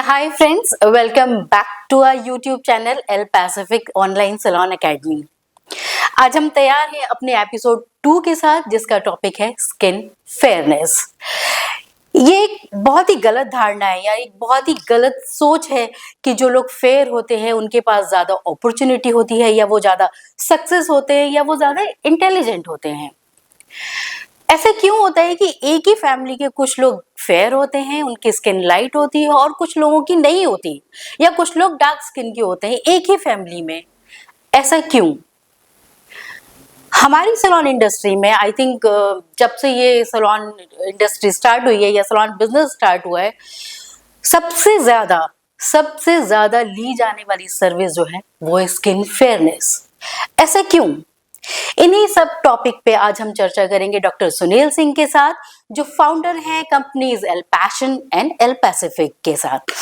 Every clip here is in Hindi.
Hi friends, welcome back to our YouTube channel El Pacific Online Salon Academy। आज हम तैयार हैं अपने एपिसोड 2 के साथ, जिसका टॉपिक है स्किन फेयरनेस। ये एक बहुत ही गलत धारणा है या एक बहुत ही गलत सोच है कि जो लोग फेयर होते हैं उनके पास ज्यादा अपॉर्चुनिटी होती है, या वो ज्यादा सक्सेस होते हैं, या वो ज्यादा इंटेलिजेंट होते हैं। ऐसा क्यों होता है कि एक ही फैमिली के कुछ लोग फेयर होते हैं, उनकी स्किन लाइट होती है, और कुछ लोगों की नहीं होती, या कुछ लोग डार्क स्किन के होते हैं एक ही फैमिली में? ऐसा क्यों? हमारी सैलून इंडस्ट्री में आई थिंक जब से ये सैलून इंडस्ट्री स्टार्ट हुई है या सैलून बिजनेस स्टार्ट हुआ है, सबसे ज्यादा ली जाने वाली सर्विस जो है वो है स्किन फेयरनेस। ऐसा क्यों? इन्हीं सब टॉपिक पे आज हम चर्चा करेंगे डॉक्टर सुनील सिंह के साथ, जो फाउंडर हैं companies L Passion and L Pacific के साथ।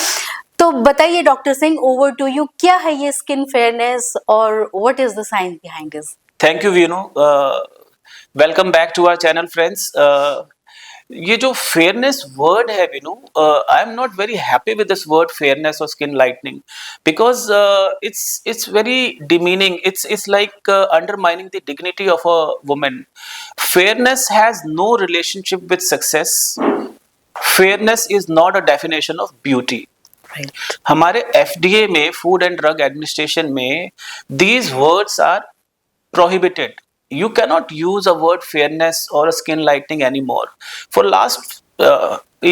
तो बताइए doctor Singh, over to you, क्या है ये स्किन फेयरनेस और what is the science behind this? Thank you Veenu. Welcome back to our channel friends. ये जो फेयरनेस वर्ड है Veenu, I am not very happy with this word fairness और skin lightening, because it's very demeaning. It's like undermining the dignity of a woman. Fairness has no relationship with success. Fairness is not a definition of beauty. हमारे FDA में, फूड एंड ड्रग एडमिनिस्ट्रेशन में, these words are prohibited. You cannot use a word fairness or a skin lightening anymore. For last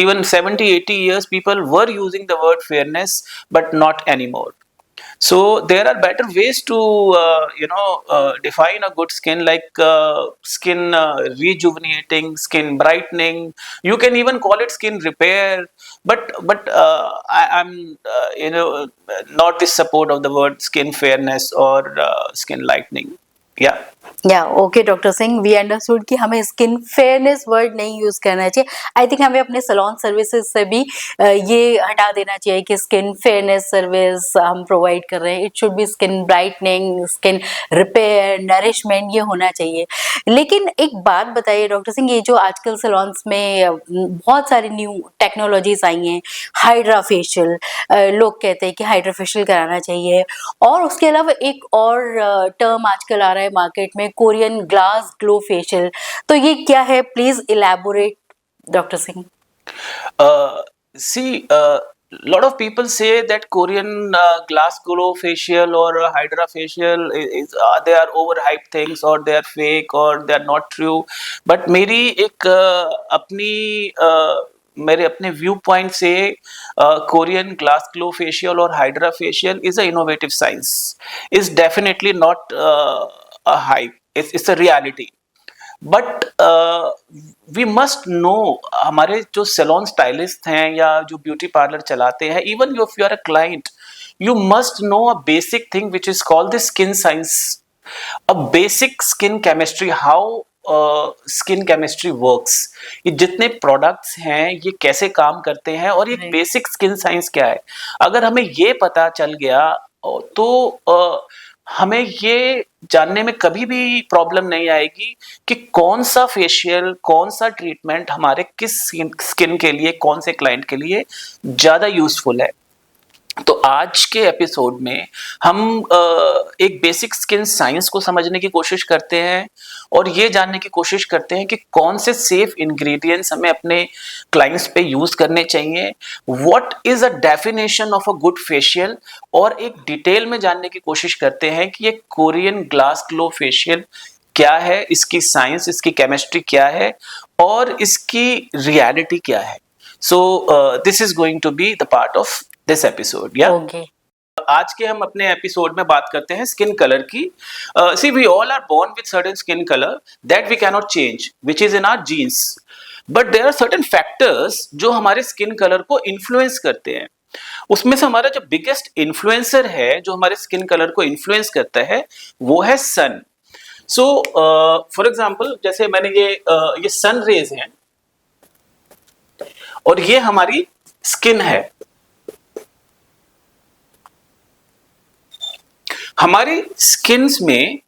even 70-80 years, people were using the word fairness, but not anymore. So there are better ways to define a good skin, like skin rejuvenating, skin brightening. You can even call it skin repair, but I'm not the support of the word skin fairness or skin lightening. Okay doctor Singh, we understood कि हमें स्किन फेयरनेस वर्ड नहीं यूज करना चाहिए। आई थिंक हमें अपने सैलून सर्विसेज से भी ये हटा देना चाहिए कि स्किन फेयरनेस सर्विस हम प्रोवाइड कर रहे हैं। It should be skin brightening, skin repair, nourishment, ये होना चाहिए। लेकिन एक बात बताइए डॉक्टर सिंह, ये जो आजकल सैलून्स में बहुत सारी न्यू टेक्नोलॉजीज आई हैं, हाइड्रा फेशियल, लोग कहते हैं कि हाइड्रा फेशियल कराना चाहिए, और उसके अलावा एक और टर्म आजकल आ रहा है मार्केट में, कोरियन ग्लास ग्लो फेशियल। तो ये क्या है, please elaborate doctor Singh. Lot of people say that Korean glass glow facial or hydra facial they are overhyped things, or they are fake, or they are not true. But मेरे अपने व्यू पॉइंट से कोरियन ग्लास ग्लो फेशियल और hydra facial is a innovative science, is definitely not a hype. It's a reality. But we must know, हमारे जो सैलून स्टाइलिस्ट हैं या जो ब्यूटी पार्लर चलाते हैं, even if you are a client, you must know a basic thing which is called the skin science, a basic skin chemistry, how skin chemistry works. ये जितने प्रोडक्ट्स हैं ये कैसे काम करते हैं, और ये बेसिक स्किन साइंस क्या है। अगर हमें ये पता चल गया तो हमें ये जानने में कभी भी प्रॉब्लम नहीं आएगी कि कौन सा फेशियल, कौन सा ट्रीटमेंट हमारे किस स्किन के लिए, कौन से क्लाइंट के लिए ज़्यादा यूजफुल है। तो आज के एपिसोड में हम एक बेसिक स्किन साइंस को समझने की कोशिश करते हैं, और ये जानने की कोशिश करते हैं कि कौन से सेफ इंग्रेडिएंट्स हमें अपने क्लाइंट्स पे यूज करने चाहिए, what is a definition of a good facial, और एक डिटेल में जानने की कोशिश करते हैं कि ये कोरियन ग्लास ग्लो फेशियल क्या है, इसकी साइंस, इसकी केमिस्ट्री क्या है, और इसकी रियलिटी क्या है। So this is going to be the part of this episode. आज के हम अपने एपिसोड में बात करते हैं स्किन कलर की। See we all are born with certain skin colour that we can not change, which is in our genes, but there are certain factors जो हमारे स्किन कलर को इन्फ्लुएंस करते हैं। उसमें से हमारा जो बिगेस्ट इन्फ्लुएंसर है, जो हमारे स्किन कलर को इन्फ्लुएंस करता है, वो है सन। सो फॉर एग्जाम्पल, जैसे मैंने ये सन रेज हैं, और ये हमारी स्किन है। हमारी स्किन्स में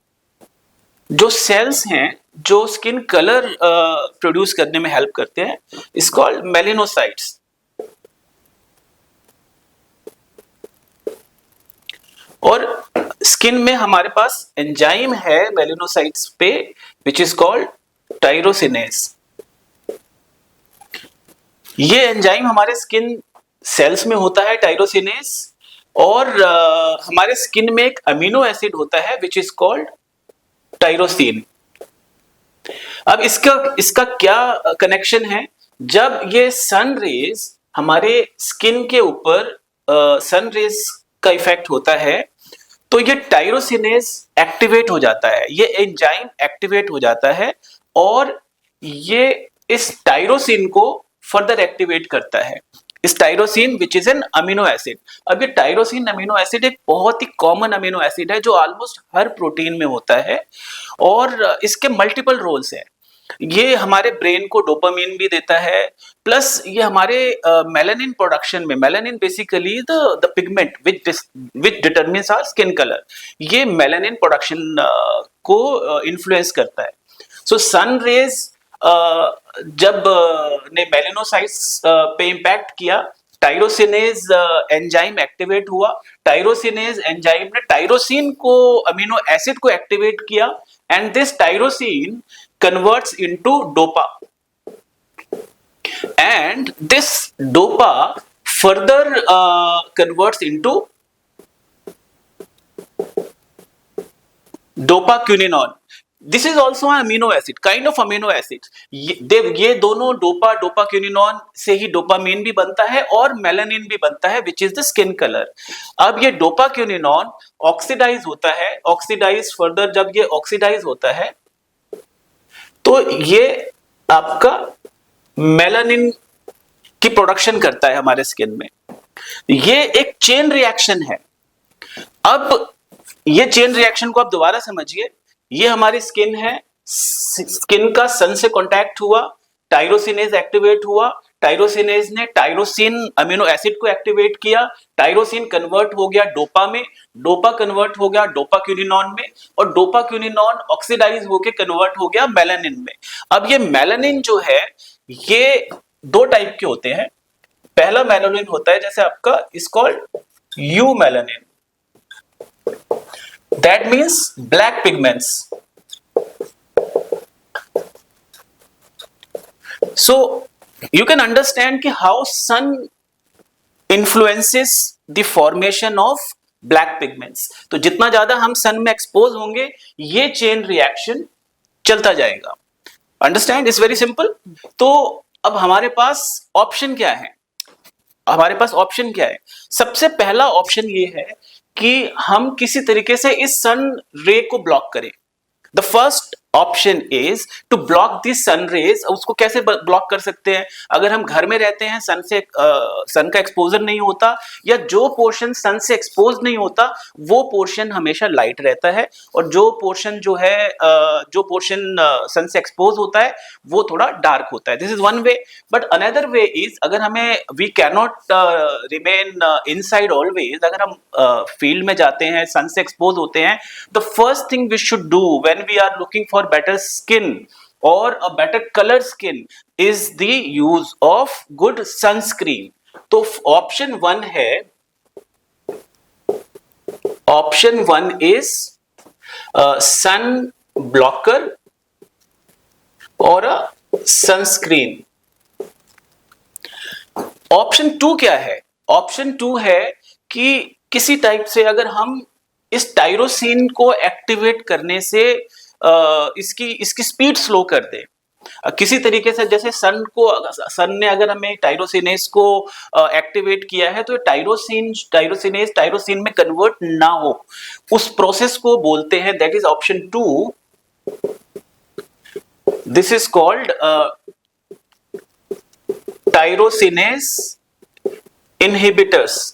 जो सेल्स हैं जो स्किन कलर प्रोड्यूस करने में हेल्प करते हैं, इज कॉल्ड मेलेनोसाइट्स। और स्किन में हमारे पास एंजाइम है मेलानोसाइट्स पे विच इज कॉल्ड टायरोसिनेज। ये एंजाइम हमारे स्किन सेल्स में होता है टायरोसिनेज, और हमारे स्किन में एक अमीनो एसिड होता है विच इज कॉल्ड टायरोसिन। अब इसका क्या कनेक्शन है? जब ये सन रेज हमारे स्किन के ऊपर सन रेज का इफेक्ट होता है तो ये टायरोसिनेज एक्टिवेट हो जाता है, ये एंजाइम एक्टिवेट हो जाता है और ये इस टायरोसिन को फर्दर एक्टिवेट करता है। इस tyrosine which is an amino acid. अब ये टायरोसिन अमीनो एसिड एक बहुत ही कॉमन अमीनो एसिड है जो ऑलमोस्ट हर प्रोटीन में होता है और इसके मल्टीपल रोल्स हैं। ये हमारे ब्रेन को डोपामिन भी देता है, प्लस ये हमारे मेलानिन प्रोडक्शन में, melanin basically the pigment which determines our skin colour, ये मेलानिन प्रोडक्शन को इन्फ्लुएंस करता है। सो सन रेज जब ने मेलानोसाइट्स पे इम्पैक्ट किया, टायरोसिनेज एंजाइम एक्टिवेट हुआ, टायरोसिनेज एंजाइम ने टायरोसिन को अमीनो एसिड को एक्टिवेट किया and this tyrosine converts into dopa, and this dopa further converts into dopaquinone. This is also an amino acid, kind of amino acid. ये दोनों डोपाक्विनिनोन से ही डोपामीन भी बनता है और मेलानिन भी बनता है which is the skin colour. अब ये डोपाक्विनिनोन ऑक्सीडाइज होता है, ऑक्सीडाइज फर्दर जब ये ऑक्सीडाइज होता है तो ये आपका मेलानिन की प्रोडक्शन करता है हमारे स्किन में। ये एक चेन रिएक्शन है। अब ये चेन रिएक्शन को आप दोबारा समझिए। ये हमारी स्किन है, स्किन का सन से कांटेक्ट हुआ, टायरोसिनेज एक्टिवेट हुआ, टायरोसिनेज ने टायरोसिन अमीनो एसिड को एक्टिवेट किया, टायरोसिन कन्वर्ट हो गया डोपा में, डोपा कन्वर्ट हो गया डोपाक्विनिनोन में, और डोपाक्विनिनोन ऑक्सीडाइज होके कन्वर्ट हो गया मेलानिन में। अब ये मेलानिन जो है ये दो टाइप के होते हैं। पहला मेलानिन होता है जैसे आपका is called you melanin, that means black pigments. So you can understand कि how sun influences the formation of black pigments। तो जितना ज्यादा हम सन में एक्सपोज होंगे ये चेन रिएक्शन चलता जाएगा। Understand, it's very simple. तो अब हमारे पास ऑप्शन क्या है? हमारे पास ऑप्शन क्या है? सबसे पहला ऑप्शन ये है कि हम किसी तरीके से इस सन रे को ब्लॉक करें। The first option is to block the sun rays। उसको कैसे ब्लॉक कर सकते हैं? अगर हम घर में रहते हैं, सन का एक्सपोजर नहीं होता, या जो पोर्शन सन से एक्सपोज नहीं होता वो पोर्शन हमेशा लाइट रहता है, और जो पोर्शन सन से एक्सपोज होता है वो थोड़ा डार्क होता है। This is one way. But another way is, अगर हमें we cannot remain inside always, अगर हम फील्ड में जाते हैं, सन से एक्सपोज होते हैं, the first thing we should do when we are looking for better skin or a better color skin is the use of good sunscreen। तो ऑप्शन वन है, option one is sun blocker और सनस्क्रीन। ऑप्शन टू क्या है? ऑप्शन टू है कि किसी टाइप से अगर हम इस टायरोसिन को एक्टिवेट करने से इसकी स्पीड स्लो कर दे, किसी तरीके से, जैसे सन ने अगर हमें टायरोसिनेज को एक्टिवेट किया है तो टायरोसिन में कन्वर्ट ना हो, उस प्रोसेस को बोलते हैं, that is option two. This is called tyrosinase inhibitors.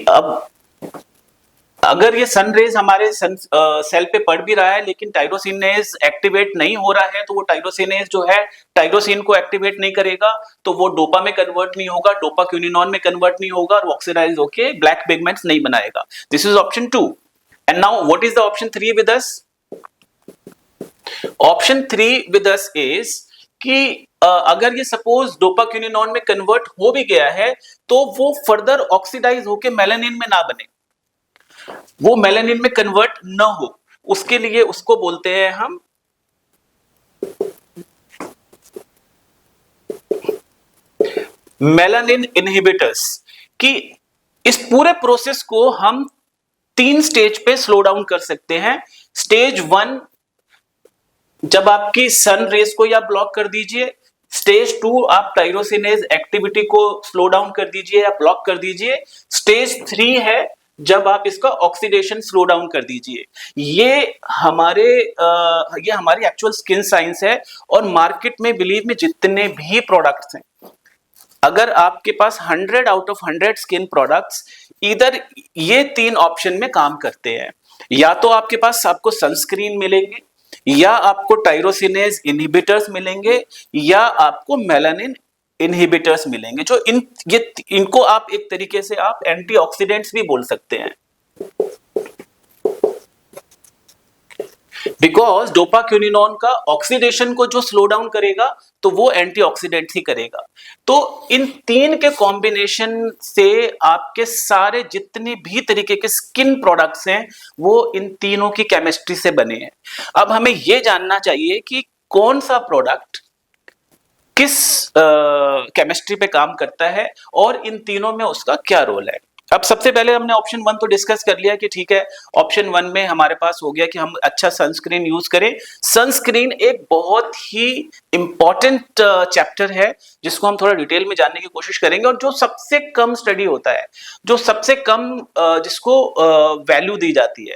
अब अगर ये सन रेज हमारे सेल पे पड़ भी रहा है लेकिन टायरोसिनेज एक्टिवेट नहीं हो रहा है, तो वो टायरोसिनेज जो है टायरोसिन को एक्टिवेट नहीं करेगा, तो वो डोपा में कन्वर्ट नहीं होगा, डोपाक्विनिनोन में कन्वर्ट नहीं होगा, और ऑक्सीडाइज होके ब्लैक पिगमेंट्स नहीं बनाएगा। This is option two. And now what is the option three with us? Option 3 with us is कि अगर ये सपोज डोपाक्विनोन में कन्वर्ट हो भी गया है तो वो फर्दर ऑक्सीडाइज होके मेलानिन में ना बने, वो मेलानिन में कन्वर्ट ना हो, उसके लिए उसको बोलते हैं हम मेलानिन इनहिबिटर्स। कि इस पूरे प्रोसेस को हम 3 स्टेज पे स्लो डाउन कर सकते हैं। स्टेज 1 जब आपकी सन रेस को या ब्लॉक कर दीजिए, स्टेज 2 आप टायरोसिनेज एक्टिविटी को स्लो डाउन कर दीजिए या ब्लॉक कर दीजिए, स्टेज 3 है जब आप इसका ऑक्सीडेशन स्लो डाउन कर दीजिए। ये हमारे ये हमारी एक्चुअल स्किन साइंस है। और मार्केट में बिलीव में जितने भी प्रोडक्ट्स हैं, अगर आपके पास 100 आउट ऑफ 100 स्किन प्रोडक्ट्स इधर ये 3 ऑप्शन में काम करते हैं। या तो आपके पास आपको सनस्क्रीन मिलेंगे, या आपको टायरोसिनेज इनहिबिटर्स मिलेंगे, या आपको मेलानिन इनहिबिटर्स मिलेंगे, जो इनको आप एक तरीके से आप एंटीऑक्सीडेंट्स भी बोल सकते हैं। बिकॉज डोपाक्विनोन का ऑक्सीडेशन को जो स्लो डाउन करेगा तो वो एंटीऑक्सीडेंट ही करेगा। तो इन 3 के कॉम्बिनेशन से आपके सारे जितने भी तरीके के स्किन प्रोडक्ट्स हैं वो इन तीनों की केमिस्ट्री से बने हैं। अब हमें ये जानना चाहिए कि कौन सा प्रोडक्ट किस केमिस्ट्री पे काम करता है और इन तीनों में उसका क्या रोल है। अब सबसे पहले हमने ऑप्शन 1 तो डिस्कस कर लिया कि ठीक है, ऑप्शन 1 में हमारे पास हो गया कि हम अच्छा सनस्क्रीन यूज करें। सनस्क्रीन एक बहुत ही इंपॉर्टेंट चैप्टर है जिसको हम थोड़ा डिटेल में जानने की कोशिश करेंगे, और जो सबसे कम स्टडी होता है, जो सबसे कम जिसको वैल्यू दी जाती है।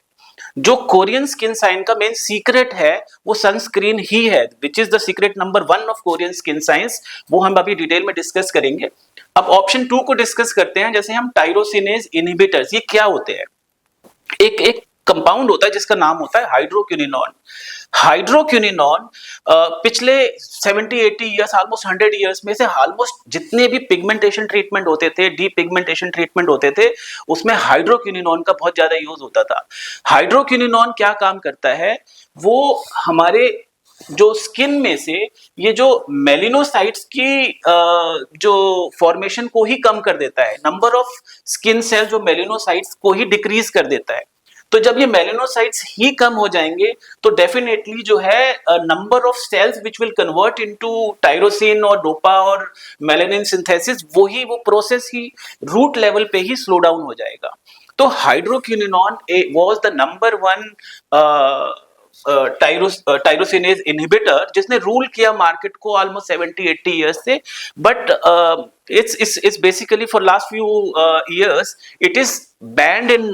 जो कोरियन स्किन साइन का मेन सीक्रेट है वो सनस्क्रीन ही है, which is the secret number 1 of Korean skin science. वो हम अभी डिटेल में डिस्कस करेंगे। अब ऑप्शन 2 को डिस्कस करते हैं। जैसे हम टायरोसिनेज इनहिबिटर्स, ये क्या होते हैं? एक कंपाउंड होता है जिसका नाम होता है हाइड्रोक्विनोन। हाइड्रोक्विनोन पिछले 70-80 इयर्स, ऑलमोस्ट 100 इयर्स में से ऑलमोस्ट जितने भी पिगमेंटेशन ट्रीटमेंट होते थे, डीपिगमेंटेशन ट्रीटमेंट होते थे, उसमें हाइड्रोक्विनोन का बहुत ज्यादा यूज होता था। हाइड्रोक्विनोन क्या काम करता है? वो हमारे जो स्किन में से ये जो मेलिनोसाइट्स की जो फॉर्मेशन को ही कम कर देता है, नंबर ऑफ स्किन सेल जो मेलिनोसाइट्स को ही डिक्रीज कर देता है। तो जब ये मेलिनोसाइट्स ही कम हो जाएंगे तो डेफिनेटली जो है number of cells which will convert into tyrosine और डोपा और मेलानिन सिंथेसिस, वो प्रोसेस ही रूट लेवल पे ही स्लो डाउन हो जाएगा। तो hydroquinone was the number 1 tyrosinase inhibitor जिसने रूल किया मार्केट को ऑलमोस्ट 70-80 इयर्स से। But it's basically for last few years it is banned in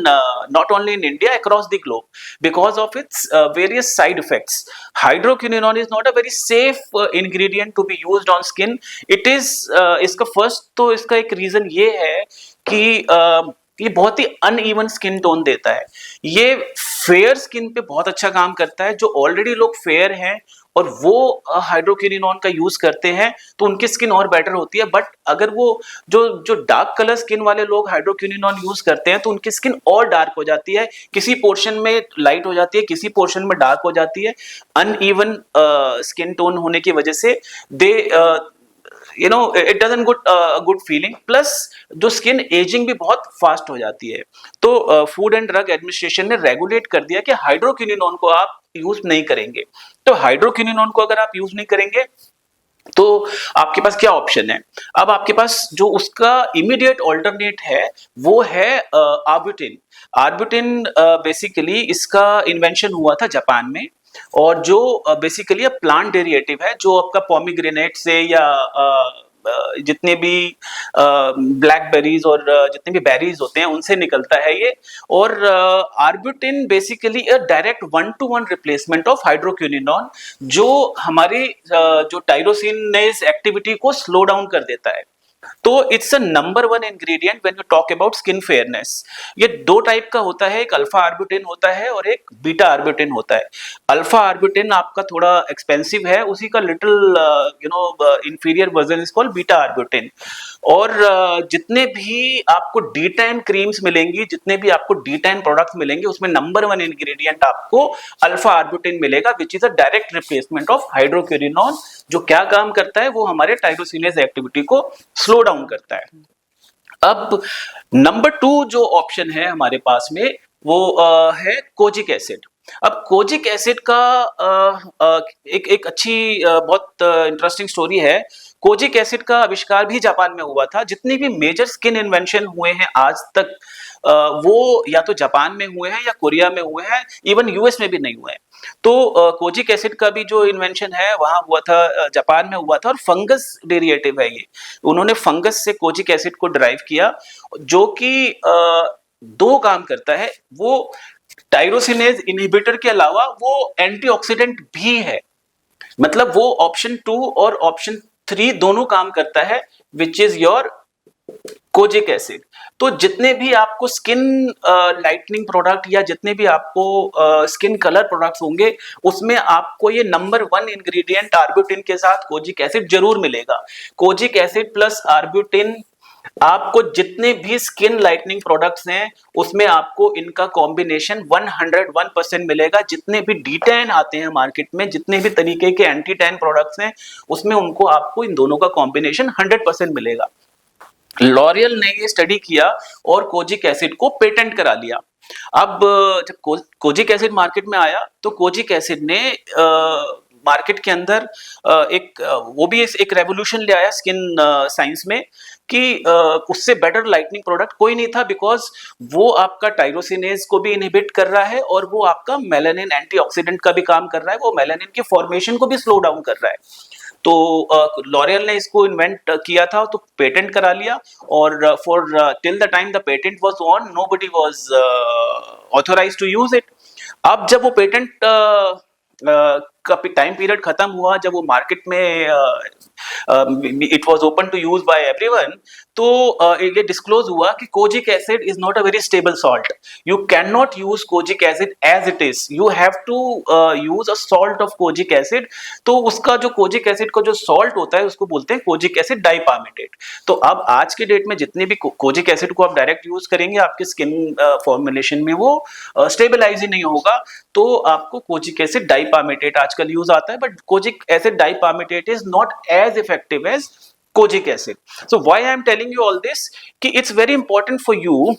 not only in India, across the globe because of its various side effects. Hydroquinone is not a very safe ingredient to be used on skin. It is इसका फर्स्ट तो इसका एक रीजन ये है कि ये बहुत ही अनइवन स्किन टोन देता है। ये फेयर स्किन पे बहुत अच्छा काम करता है। जो ऑलरेडी लोग फेयर हैं और वो हाइड्रोक्विनोन का यूज करते हैं तो उनकी स्किन और बेटर होती है। बट अगर वो जो डार्क कलर स्किन वाले लोग हाइड्रोक्विनोन यूज करते हैं तो उनकी स्किन और डार्क हो जाती है, किसी पोर्शन में लाइट हो जाती है, किसी पोर्शन में डार्क हो जाती है। अनइवन स्किन टोन होने की वजह से दे it doesn't good feeling, plus जो स्किन एजिंग भी बहुत फास्ट हो जाती है। तो फूड एंड ड्रग एडमिनिस्ट्रेशन ने रेगुलेट कर दिया कि हाइड्रोक्विनोन को आप यूज नहीं करेंगे। तो हाइड्रोक्विनोन को अगर आप यूज नहीं करेंगे तो आपके पास क्या ऑप्शन है? अब आपके पास जो उसका इमीडिएट ऑल्टरनेट है वो है आर्बुटिन। आर्बुटिन बेसिकली इसका इन्वेंशन हुआ था जापान में, और जो बेसिकली प्लांट डेरिवेटिव है जो आपका पोमीग्रेनेट से या जितने भी ब्लैकबेरीज और जितने भी बेरीज होते हैं उनसे निकलता है ये। और arbutin basically a direct 1-to-1 replacement of hydroquinone जो हमारी जो टायरोसिनेज एक्टिविटी को स्लो डाउन कर देता है। तो it's a number one ingredient when you talk about skin fairness. ये दो टाइप का होता है, एक अल्फा आर्बुटिन होता है और एक बीटा आर्बुटिन होता है। अल्फा आर्बुटिन आपका थोड़ा एक्सपेंसिव है, उसी का little inferior version is called beta arbutin. और जितने भी आपको डी टैन क्रीम्स मिलेंगी, जितने भी आपको डी टैन प्रोडक्ट्स मिलेंगे, उसमें नंबर वन इंग्रेडिएंट आपको अल्फा आर्बुटिन मिलेगा, which is a direct replacement of hydroquinone. जो क्या काम करता है, वो हमारे टायरोसिनेज एक्टिविटी को स्लो डाउन करता है। अब नंबर 2 जो ऑप्शन है हमारे पास में, वो है कोजिक एसिड। अब कोजिक एसिड का एक अच्छी बहुत इंटरेस्टिंग स्टोरी है। कोजिक एसिड का आविष्कार भी जापान में हुआ था। जितने भी मेजर स्किन इन्वेंशन हुए हैं आज तक, वो या तो जापान में हुए हैं या कोरिया में हुए हैं, इवन यूएस में भी नहीं हुए हैं। तो कोजिक एसिड का भी जो इन्वेंशन है वहां हुआ था, जापान में हुआ था, और फंगस डेरिवेटिव है ये। उन्होंने फंगस से कोजिक एसिड को ड्राइव किया, जो कि दो काम करता है। वो टायरोसिनेज इनहिबिटर के अलावा वो एंटीऑक्सीडेंट भी है। मतलब वो ऑप्शन 2 और ऑप्शन 3 दोनों काम करता है, which is your kojic acid. तो जितने भी आपको स्किन लाइटनिंग प्रोडक्ट या जितने भी आपको स्किन कलर प्रोडक्ट्स होंगे, उसमें आपको ये नंबर 1 इंग्रेडिएंट आर्बुटिन के साथ कोजिक एसिड जरूर मिलेगा। कोजिक एसिड प्लस आर्बुटिन, आपको जितने भी स्किन लाइटनिंग प्रोडक्ट्स हैं उसमें आपको इनका कॉम्बिनेशन 101% मिलेगा। जितने भी डी टैन आते हैं मार्केट में, जितने भी तरीके के एंटी टैन प्रोडक्ट्स हैं, उसमें उनको आपको इन दोनों का कॉम्बिनेशन 100% मिलेगा। लॉरियल ने ये स्टडी किया और कोजिक एसिड को पेटेंट करा लिया। अब जब कोजिक एसिड मार्केट में आया, तो कोजिक एसिड ने मार्केट के अंदर वो भी एक रेवोल्यूशन ले आया स्किन साइंस में, कि उससे बेटर लाइटनिंग प्रोडक्ट कोई नहीं था, बिकॉज वो आपका टायरोसिनेज को भी इनहिबिट कर रहा है और वो आपका मेलानिन एंटीऑक्सीडेंट का भी काम कर रहा है, वो मेलानिन की फॉर्मेशन को भी स्लो डाउन कर रहा है। तो लॉरियल ने इसको इन्वेंट किया था, तो पेटेंट करा लिया, और for till the time the patent was on, nobody was authorised to use it. अब जब वो पेटेंट का टाइम पीरियड खत्म हुआ, जब वो मार्केट में it was open to use by everyone, तो ये डिस्क्लोज हुआ कि kojic acid is not a very stable salt. You can not use kojic acid as it is, you have to use a salt of kojic acid. तो उसका जो कोजिक एसिड का जो सॉल्ट होता है, उसको बोलते हैं कोजिक एसिड डाइपामेटेट। तो अब आज के डेट में जितने भी कोजिक एसिड को आप डायरेक्ट यूज करेंगे, आपके स्किन फॉर्मुलेशन में वो स्टेबलाइज ही नहीं होगा। तो आपको कोजिक एसिड डाइपामेटेट आजकल यूज आता है, but kojic acid dipalmitate is not as effective as kojic acid. So why I am telling you all this, कि it's very important for you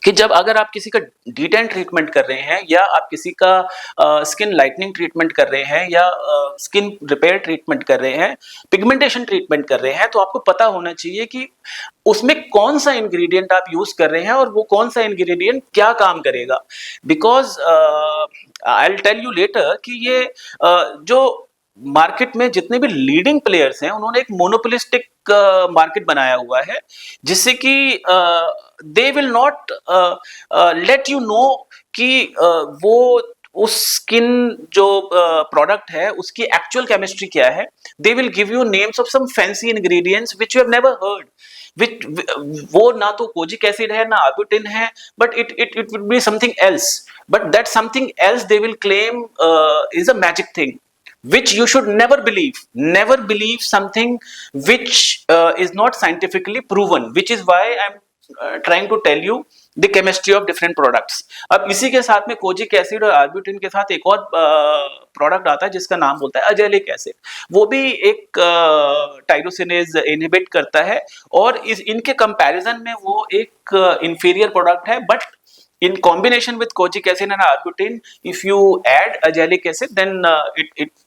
कि जब अगर आप किसी का डी-टैन ट्रीटमेंट कर रहे हैं, या आप किसी का स्किन लाइटनिंग ट्रीटमेंट कर रहे हैं, या स्किन रिपेयर ट्रीटमेंट कर रहे हैं, पिगमेंटेशन ट्रीटमेंट कर रहे हैं, तो आपको पता होना चाहिए कि उसमें कौन सा इंग्रेडिएंट आप यूज कर रहे हैं और वो कौन सा इंग्रेडिएंट क्या काम करेगा। Because I will tell you later कि ये जो मार्केट में जितने भी लीडिंग प्लेयर्स हैं, उन्होंने एक मोनोपोलिस्टिक मार्केट बनाया हुआ है, जिससे कि they will not let you know कि वो उस स्किन जो प्रोडक्ट है उसकी एक्चुअल केमिस्ट्री क्या है। They will give you names of some fancy ingredients which you have never heard, which वो ना तो कोजिक एसिड है ना आर्बुटिन है, but it would be something else, but that something else they will claim is a magic thing, which you should never believe. Never believe something which is not scientifically proven, which is why I'm trying to tell you the chemistry of different products. अब इसी के साथ में कोजिक एसिड और आर्बुटिन के साथ एक और प्रोडक्ट आता है जिसका नाम बोलता है अजेलिक एसिड। वो भी एक टायरोसिनेज इनहिबिट करता है, और इनके कंपैरिजन में वो एक इंफीरियर प्रोडक्ट है, but in combination with kojic acid and arbutin, if you add azelaic acid, then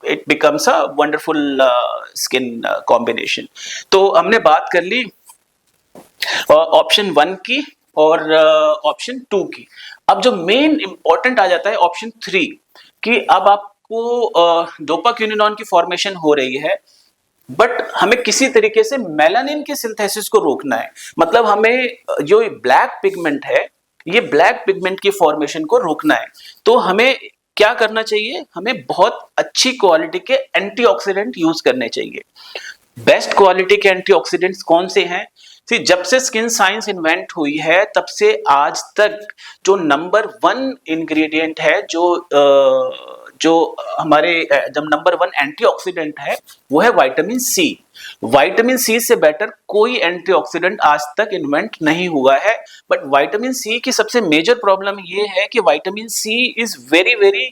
it becomes a wonderful skin combination. तो हमने बात कर ली ऑप्शन 1 की और ऑप्शन 2 की। अब जो मेन इंपॉर्टेंट आ जाता है ऑप्शन 3, कि अब आपको डोपाक्विनोन की फॉर्मेशन हो रही है, बट हमें किसी तरीके से मेलानिन की सिंथेसिस को रोकना है। मतलब हमें जो ब्लैक पिगमेंट है, ये ब्लैक पिगमेंट की फॉर्मेशन को रोकना है। तो हमें क्या करना चाहिए, हमें बहुत अच्छी क्वालिटी के एंटीऑक्सीडेंट यूज करने चाहिए। बेस्ट क्वालिटी के एंटीऑक्सीडेंट्स कौन से हैं? सी, जब से स्किन साइंस इन्वेंट हुई है तब से आज तक जो नंबर वन इंग्रेडिएंट है, जो हमारे जब नंबर वन एंटीऑक्सीडेंट है वो है विटामिन सी। विटामिन सी से बेटर कोई एंटीऑक्सीडेंट आज तक इन्वेंट नहीं हुआ है। बट विटामिन सी की सबसे मेजर प्रॉब्लम ये है कि vitamin C is very very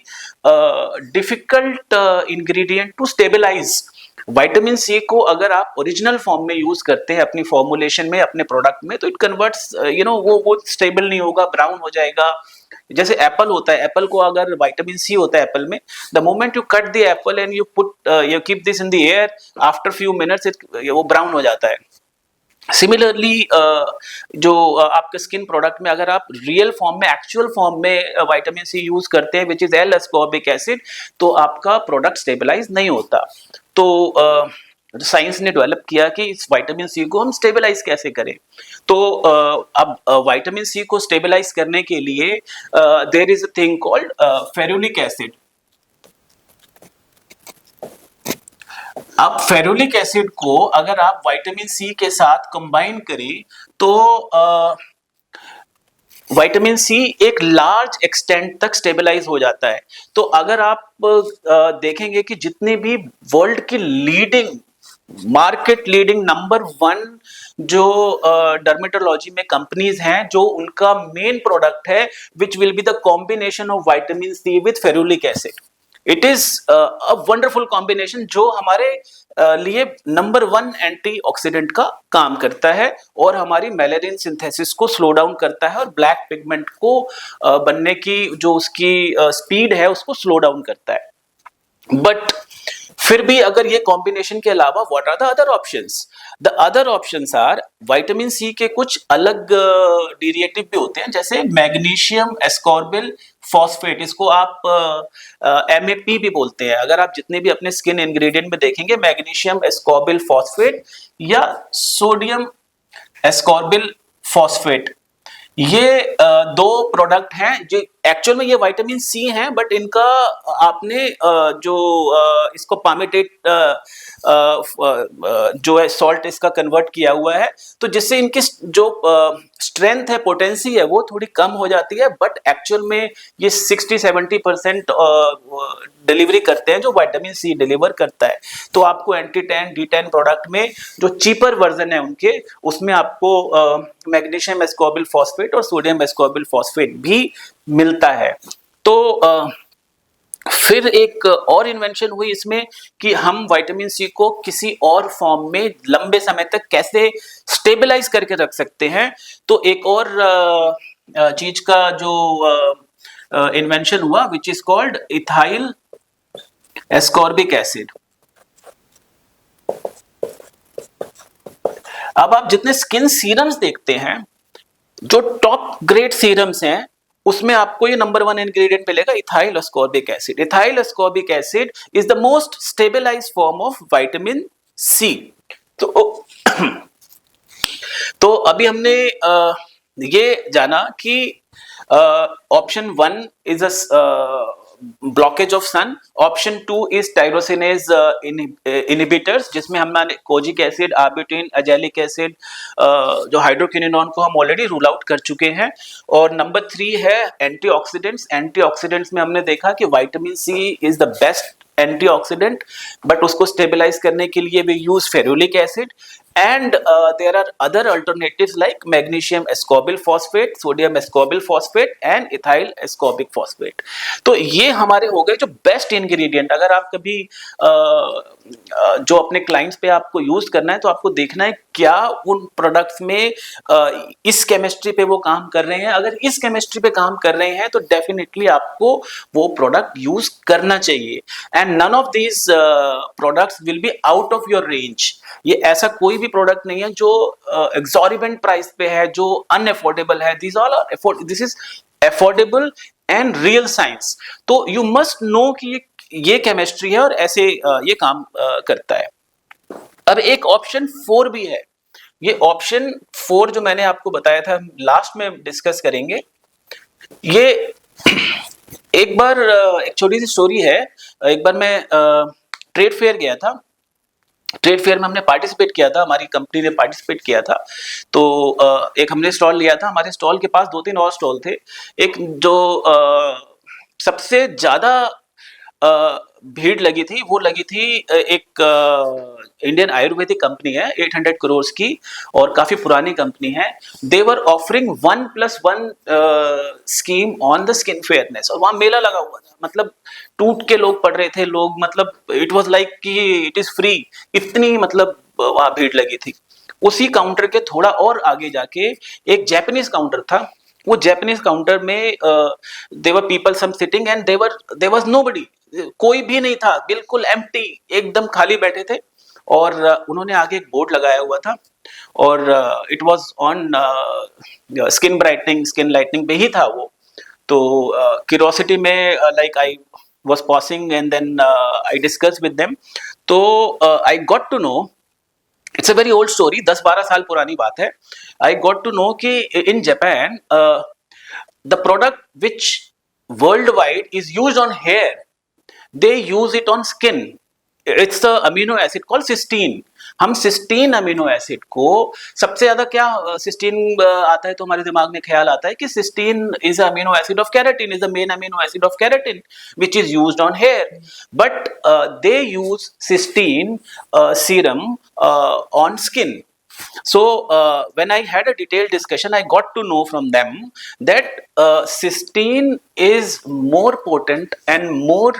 difficult ingredient to stabilise. Vitamin C को अगर आप ओरिजिनल फॉर्म में यूज करते हैं अपनी फॉर्मुलेशन में, अपने प्रोडक्ट में, तो इट कन्वर्ट्स, वो स्टेबल नहीं होगा, ब्राउन हो जाएगा। जैसे एप्पल होता है, एप्पल को अगर विटामिन सी होता है एप्पल में, the moment you cut the Apple and you keep this in the air, after few minutes वो ब्राउन हो जाता है। सिमिलरली जो आपके स्किन प्रोडक्ट में अगर आप रियल फॉर्म में, एक्चुअल फॉर्म में विटामिन सी यूज करते हैं which is L ascorbic acid, तो आपका प्रोडक्ट स्टेबलाइज नहीं होता। तो साइंस ने डेवलप किया कि इस विटामिन सी को हम स्टेबलाइज कैसे करें। तो अब विटामिन सी को स्टेबलाइज करने के लिए there is a thing called ferulic acid. अब फेरुलिक एसिड को अगर आप विटामिन सी के साथ कंबाइन करें तो विटामिन सी एक लार्ज एक्सटेंट तक स्टेबलाइज हो जाता है। तो अगर आप देखेंगे कि जितने भी वर्ल्ड की leading, market leading number one जो डर्मेटोलॉजी में कंपनीज हैं, जो उनका मेन प्रोडक्ट है which will be the combination of vitamin C with ferulic acid, it is a wonderful combination जो हमारे लिए नंबर वन एंटीऑक्सीडेंट का काम करता है और हमारी मेलेनिन सिंथेसिस को स्लो डाउन करता है और ब्लैक पिगमेंट को बनने की जो उसकी स्पीड है उसको स्लो डाउन करता है। बट फिर भी अगर ये कॉम्बिनेशन के अलावा what are the other options? The other options are, vitamin C के कुछ अलग डेरिवेटिव भी होते हैं, जैसे मैग्नीशियम एस्कॉर्बिल फॉस्फेट, इसको आप MAP भी बोलते हैं। अगर आप जितने भी अपने स्किन इंग्रेडिएंट में देखेंगे, मैग्नीशियम एस्कॉर्बिल फॉस्फेट या सोडियम एस्कॉर्बिल फॉस्फेट, ये दो प्रोडक्ट हैं जो एक्चुअल में ये विटामिन सी हैं, बट इनका आपने इसको पामेटेट जो है सॉल्ट इसका कन्वर्ट किया हुआ है, तो जिससे इनकी जो स्ट्रेंथ है, पोटेंसी है, वो थोड़ी कम हो जाती है। बट एक्चुअल में ये 60-70% डिलीवरी करते हैं जो विटामिन सी डिलीवर करता है। तो आपको एंटी टैन D10 प्रोडक्ट में जो चीपर वर्जन है उनके, उसमें आपको मैग्नीशियम एस्कॉर्बिल फॉस्फेट और सोडियम एस्कॉर्बिल फॉस्फेट भी मिलता है। तो फिर एक और इन्वेंशन हुई इसमें कि हम विटामिन सी को किसी और फॉर्म में लंबे समय तक कैसे स्टेबलाइज करके रख सकते हैं। तो एक और चीज का जो इन्वेंशन हुआ विच is called ethyl ascorbic acid. अब आप जितने स्किन सीरम्स देखते हैं, जो टॉप ग्रेड सीरम्स हैं, उसमें आपको ये नंबर वन इंग्रेडिएंट मिलेगा, ethyl ascorbic acid. Ethyl ascorbic acid is the most stabilised form of vitamin C. तो अभी हमने ये जाना कि option 1 is a blockage of sun, option 2 is tyrosinase inhibitors, जिसमें हमने kojic acid, arbutin, azelaic acid, जो हाइड्रोक्विनोन को हम ऑलरेडी रूल आउट कर चुके हैं। और नंबर 3 है एंटीऑक्सीडेंट्स। एंटीऑक्सीडेंट्स में हमने देखा कि vitamin C is the best antioxidant, but उसको स्टेबलाइज करने के लिए we use ferulic acid, and there are other alternatives like magnesium ascorbyl phosphate, sodium ascorbyl phosphate and ethyl ascorbic phosphate। तो ये हमारे हो गए जो बेस्ट इंग्रेडिएंट। अगर आप कभी जो अपने क्लाइंट्स पे आपको यूज करना है, तो आपको देखना है क्या उन प्रोडक्ट्स में इस केमिस्ट्री पे वो काम कर रहे हैं। अगर इस केमिस्ट्री पे काम कर रहे हैं तो डेफिनेटली आपको वो प्रोडक्ट यूज करना चाहिए। And none of these products will be out of your range. ये ऐसा कोई भी प्रोडक्ट नहीं है जो एक्सॉर्बिटेंट प्राइस पे है, जो अनअफोर्डेबल है। This is affordable and real science. तो यू मस्ट नो कि ये केमिस्ट्री है और ऐसे ये काम करता है। अब एक ऑप्शन 4 भी है। ये ऑप्शन 4 जो मैंने आपको बताया था, लास्ट में डिस्कस करेंगे। ये एक बार एक छोटी सी स्टोरी है। एक बार मैं ट्रेड फेयर गया था, ट्रेड फेयर में हमने पार्टिसिपेट किया था, हमारी कंपनी ने पार्टिसिपेट किया था। तो एक हमने स्टॉल लिया था, हमारे स्टॉल के पास 2-3 और स्टॉल थे। एक जो सबसे ज़्यादा भीड़ लगी थी, वो लगी थी एक इंडियन आयुर्वेदिक कंपनी है 800 करोड़ की और काफ़ी पुरानी कंपनी है। They were offering 1+1 scheme on the skin fairness और वहाँ मेला लगा हुआ था। मतलब टूट के लोग पढ़ रहे थे, लोग मतलब इट वाज लाइक कि इट इज़ फ्री, इतनी मतलब वहाँ भीड़ लगी थी। उसी काउंटर के थोड़ा और आगे जाके एक जापानीज काउंटर था। वो जापानीज काउंटर में there people some sitting and there was nobody, कोई भी नहीं था, बिल्कुल एम्प्टी, एकदम खाली बैठे थे। और उन्होंने आगे एक बोर्ड लगाया हुआ था और it was on skin lightening पे ही था वो। तो क्यूरोसिटी में like I was passing and then I discussed with them. तो I got to know, it's a very old story, 10-12 साल पुरानी बात है। I got to know कि in Japan the product which worldwide is used on hair, they use it on skin. It's the amino acid called cysteine. हम सिस्टीन अमीनो एसिड को सबसे ज्यादा क्या सिस्टीन आता है तो हमारे दिमाग में ख्याल आता है कि cysteine is amino acid of keratin, is the main amino acid of keratin which is used on hair, but they use cysteine serum on skin. So when I had a detailed discussion, I got to know from them that cysteine is more potent and more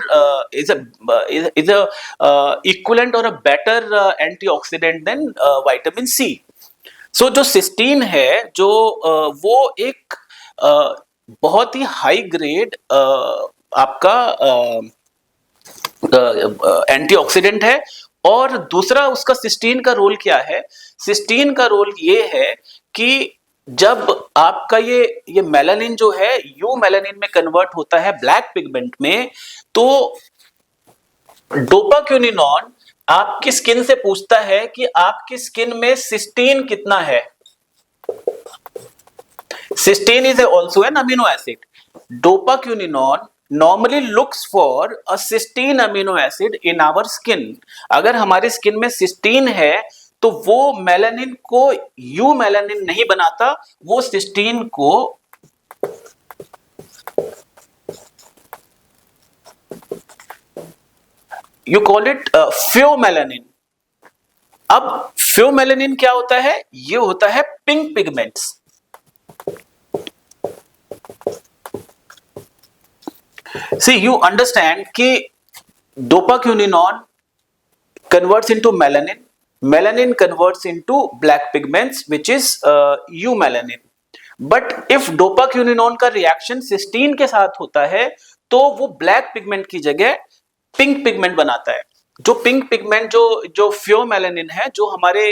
is a equivalent or a better antioxidant than vitamin C. So जो सिस्टीन है जो वो एक बहुत ही हाई ग्रेड आपका एंटीऑक्सीडेंट है। और दूसरा उसका सिस्टीन का रोल क्या है? सिस्टीन का रोल ये है कि जब आपका ये मेलानिन जो है यू मेलानिन में कन्वर्ट होता है ब्लैक पिगमेंट में, तो डोपाक्विनोन आपकी स्किन से पूछता है कि आपकी स्किन में सिस्टीन कितना है। Cysteine is also an amino acid. Dopaquinone normally looks for a cysteine amino acid in our skin. अगर हमारी स्किन में सिस्टीन है तो वो मेलानिन को यू मेलानिन नहीं बनाता, वो सिस्टीन को यू कॉल इट फ्योमेलानिन। अब फ्योमेलानिन क्या होता है? ये होता है pink pigments. See, you understand कि dopaquinone converts into melanin, melanin converts into black pigments, which is eumelanin. But if dopaquinone का रिएक्शन सिस्टीन के साथ होता है तो वो ब्लैक पिगमेंट की जगह पिंक पिगमेंट बनाता है। जो पिंक पिगमेंट जो फ्योमेलानिन है, जो हमारे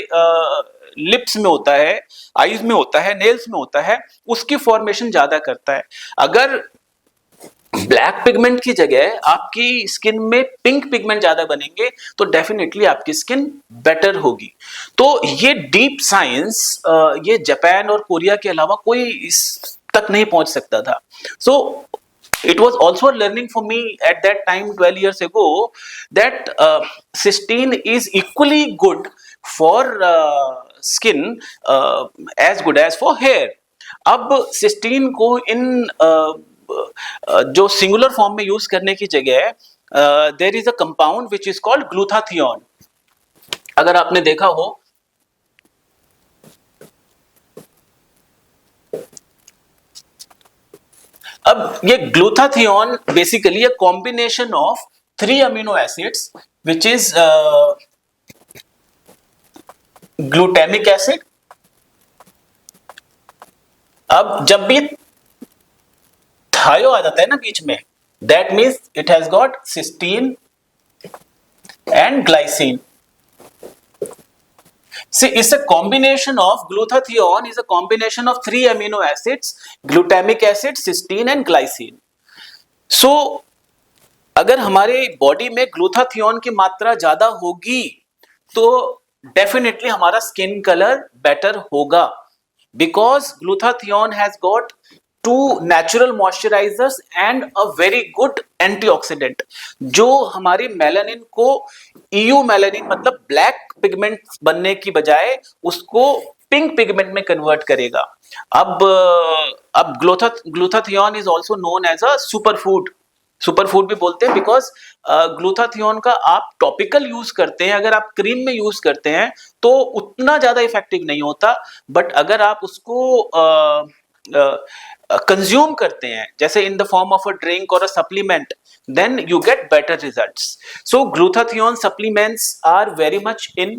लिप्स में होता है, आईज में होता है, नेल्स में होता है, उसकी फॉर्मेशन ज्यादा करता है। अगर ब्लैक पिगमेंट की जगह आपकी स्किन में पिंक पिगमेंट ज्यादा बनेंगे तो डेफिनेटली आपकी स्किन बेटर होगी। तो ये डीप साइंस ये जापान और कोरिया के अलावा कोई इस तक नहीं पहुंच सकता था। सो it was also a learning for me at that time 12 years ago that cysteine is equally good for skin as good as for hair. अब सिस्टीन को इन जो सिंगुलर फॉर्म में यूज करने की जगह there is a compound which is called glutathione. अगर आपने देखा हो, अब ये glutathione basically a combination of 3 amino acids which is glutamic acid. अब जब भी थायो आ जाता है ना बीच में, that means it has got cysteine and glycine. See, it's a combination of glutathione is a combination of 3 amino acids, glutamic acid, cysteine and glycine. So, अगर हमारे बॉडी में ग्लूटाथियोन की मात्रा ज्यादा होगी तो डेफिनेटली हमारा स्किन कलर बेटर होगा, because glutathione has got 2 natural moisturizers and a very good antioxidant जो हमारी मेलानिन को EU मेलानिन मतलब ब्लैक पिगमेंट बनने की बजाय उसको पिंक पिगमेंट में कन्वर्ट करेगा। अब glutathione is also known as a superfood भी बोलते हैं बिकॉज ग्लूटाथियोन का आप टॉपिकल यूज करते हैं, अगर आप क्रीम में यूज करते हैं तो उतना ज्यादा इफेक्टिव नहीं होता, बट अगर आप उसको कंज्यूम करते हैं जैसे in the form of a drink और a supplement, then you get better results. So glutathione supplements are very much in,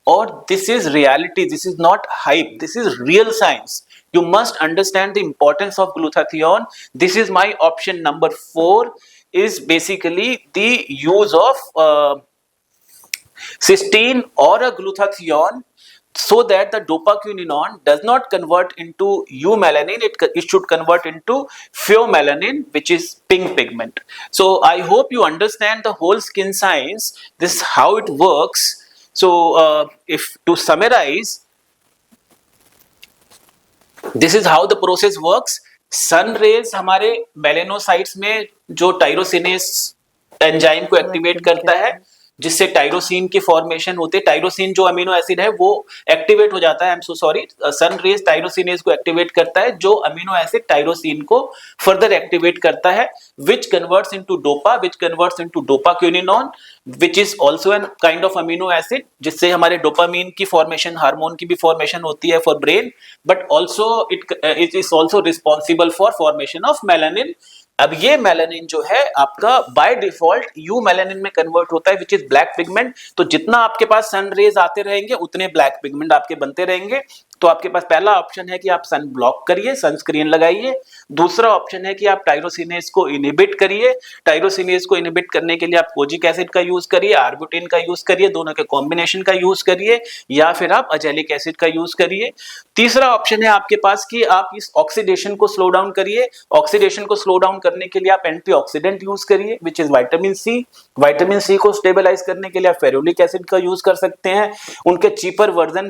or this is reality, this is not hype, this is real science. You must understand the importance of glutathione. This is my option number 4 is basically the use of cysteine or a glutathione so that the dopaquinolone does not convert into eumelanin, it should convert into pheomelanin, which is pink pigment. So I hope you understand the whole skin science, this is how it works. So if to summarize, this is how the process works. Sun rays हमारे मेलेनोसाइट्स में जो टायरोसिनेस एंजाइम को एक्टिवेट करता है जिससे टायरोसिन की फॉर्मेशन होती है, टायरोसिन जो अमीनो एसिड है वो एक्टिवेट हो जाता है, I am so sorry, sun rays tyrosinase को एक्टिवेट करता है जो अमीनो एसिड टायरोसिन को फर्दर एक्टिवेट करता है, which converts into dopa, which converts into dopaquinone, which is also an kind of amino acid जिससे हमारे डोपामीन की फॉर्मेशन, हार्मोन की भी फॉर्मेशन होती है for brain, but also it is also responsible for formation of melanin. अब ये मेलानिन जो है आपका बाय डिफॉल्ट यू मेलानिन में कन्वर्ट होता है, विच इज ब्लैक पिगमेंट। तो जितना आपके पास सन रेज आते रहेंगे उतने ब्लैक पिगमेंट आपके बनते रहेंगे। तो आपके पास पहला ऑप्शन है कि आप सन ब्लॉक करिए, सनस्क्रीन लगाइए। दूसरा ऑप्शन है कि आप टायरोसिनेज को इनहिबिट करिए। टायरोसिनेज को इनहिबिट करने के लिए आप कोजिक एसिड का यूज करिए, आर्बुटिन का यूज करिए, दोनों के कॉम्बिनेशन का यूज करिए, या फिर आप अजेलिक एसिड का यूज करिए। तीसरा ऑप्शन है आपके पास कि आप इस ऑक्सीडेशन को स्लो डाउन करिए। ऑक्सीडेशन को स्लो डाउन करने के लिए आप एंटीऑक्सीडेंट यूज करिए, which is vitamin C. Vitamin C को स्टेबलाइज करने के लिए आप फेरुलिक एसिड का यूज कर सकते हैं। उनके cheaper version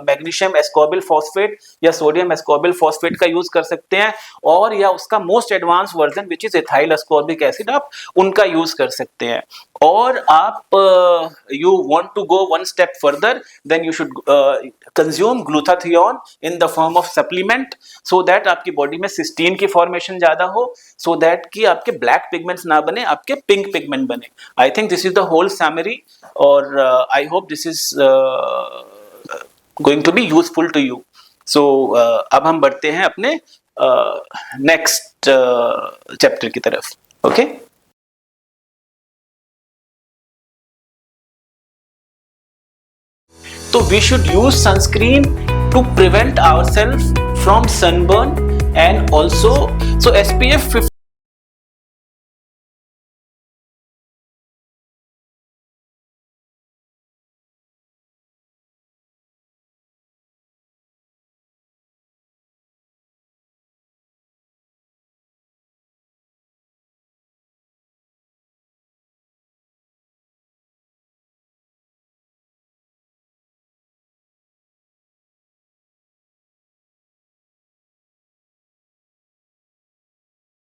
magnesium ascorbyl phosphate या सोडियम एस्कॉर्बिल फॉस्फेट का यूज कर सकते हैं, और या उसका most advance version which is ethyl ascorbic acid, आप उनका यूज कर सकते हैं। और आप you want to go one step further, then you should consume glutathione in the form of supplement, so that आपकी बॉडी में सिस्टीन की फॉर्मेशन ज्यादा हो, सो दैट कि आपके ब्लैक पिगमेंट्स ना बने, आपके पिंक पिगमेंट बने। I think this is the whole summary, और I hope this is going to be useful to you. So अब हम बढ़ते हैं अपने नेक्स्ट चैप्टर की तरफ। ओके, तो we should use sunscreen to prevent ourselves from sunburn, and also so SPF 50